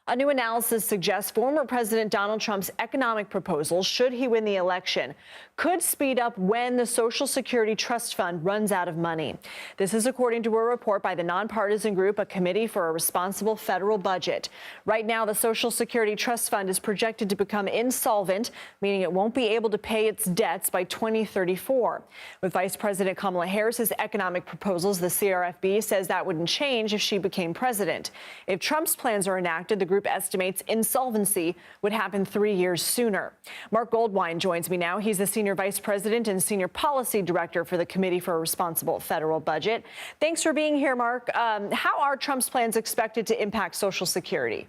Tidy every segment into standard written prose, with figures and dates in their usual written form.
A new analysis suggests former President Donald Trump's economic proposals, should he win the election, could speed up when the Social Security Trust Fund runs out of money. This is according to a report by the nonpartisan group, a committee for a responsible federal budget. Right now, the Social Security Trust Fund is projected to become insolvent, meaning it won't be able to pay its debts by 2034. With Vice President Kamala Harris's economic proposals, the CRFB says that wouldn't change if she became president. If Trump's plans are enacted, the group estimates insolvency would happen 3 years sooner. Marc Goldwein joins me now. He's the Senior Vice President and Senior Policy Director for the Committee for a Responsible Federal Budget. Thanks for being here, Marc. How are Trump's plans expected to impact Social Security?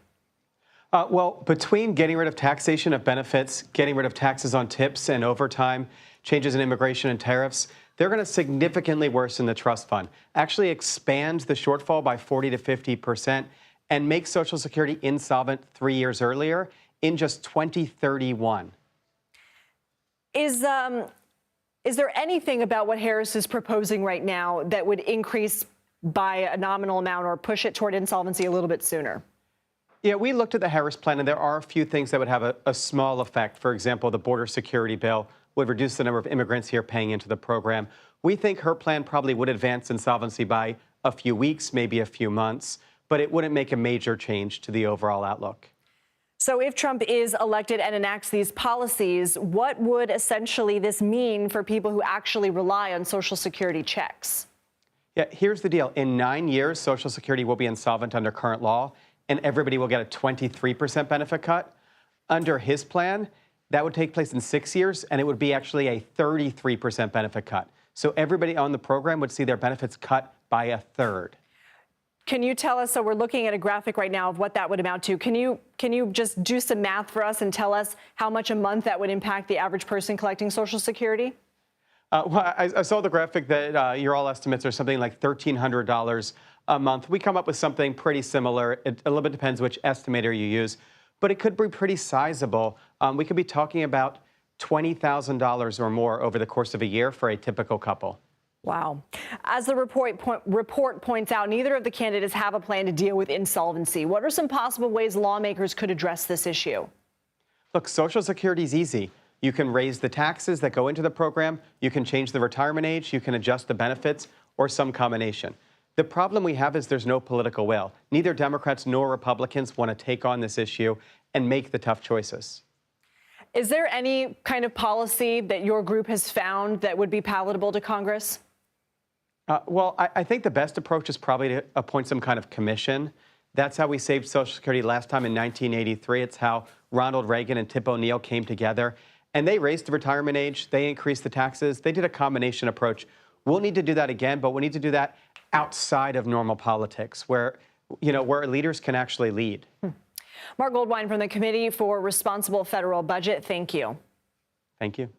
Well, between getting rid of taxation of benefits, getting rid of taxes on tips and overtime, changes in immigration and tariffs, they're going to significantly worsen the trust fund, actually expand the shortfall by 40 to 50%, and make Social Security insolvent 3 years earlier in just 2031. Is there anything about what Harris is proposing right now that would increase by a nominal amount or push it toward insolvency a little bit sooner? Yeah, we looked at the Harris plan, and there are a few things that would have a small effect. For example, the border security bill would reduce the number of immigrants here paying into the program. We think her plan probably would advance insolvency by a few weeks, maybe a few months, but it wouldn't make a major change to the overall outlook. So if Trump is elected and enacts these policies, what would essentially this mean for people who actually rely on Social Security checks? Yeah, here's the deal. In 9 years, Social Security will be insolvent under current law, and everybody will get a 23% benefit cut. Under his plan, that would take place in 6 years, and it would be actually a 33% benefit cut. So everybody on the program would see their benefits cut by a third. Can you tell us, so we're looking at a graphic right now of what that would amount to. Can you just do some math for us and tell us how much a month that would impact the average person collecting Social Security? Well, I saw the graphic that your all estimates are something like $1,300 a month. We come up with something pretty similar. It a little bit depends which estimator you use, but it could be pretty sizable. We could be talking about $20,000 or more over the course of a year for a typical couple. Wow. As the report points out, neither of the candidates have a plan to deal with insolvency. What are some possible ways lawmakers could address this issue? Look, Social Security is easy. You can raise the taxes that go into the program, you can change the retirement age, you can adjust the benefits, or some combination. The problem we have is there's no political will. Neither Democrats nor Republicans want to take on this issue and make the tough choices. Is there any kind of policy that your group has found that would be palatable to Congress? Well, I think the best approach is probably to appoint some kind of commission. That's how we saved Social Security last time in 1983. It's how Ronald Reagan and Tip O'Neill came together. And they raised the retirement age. They increased the taxes. They did a combination approach. We'll need to do that again, but we need to do that outside of normal politics, where leaders can actually lead. Marc Goldwein from the Committee for Responsible Federal Budget, thank you. Thank you.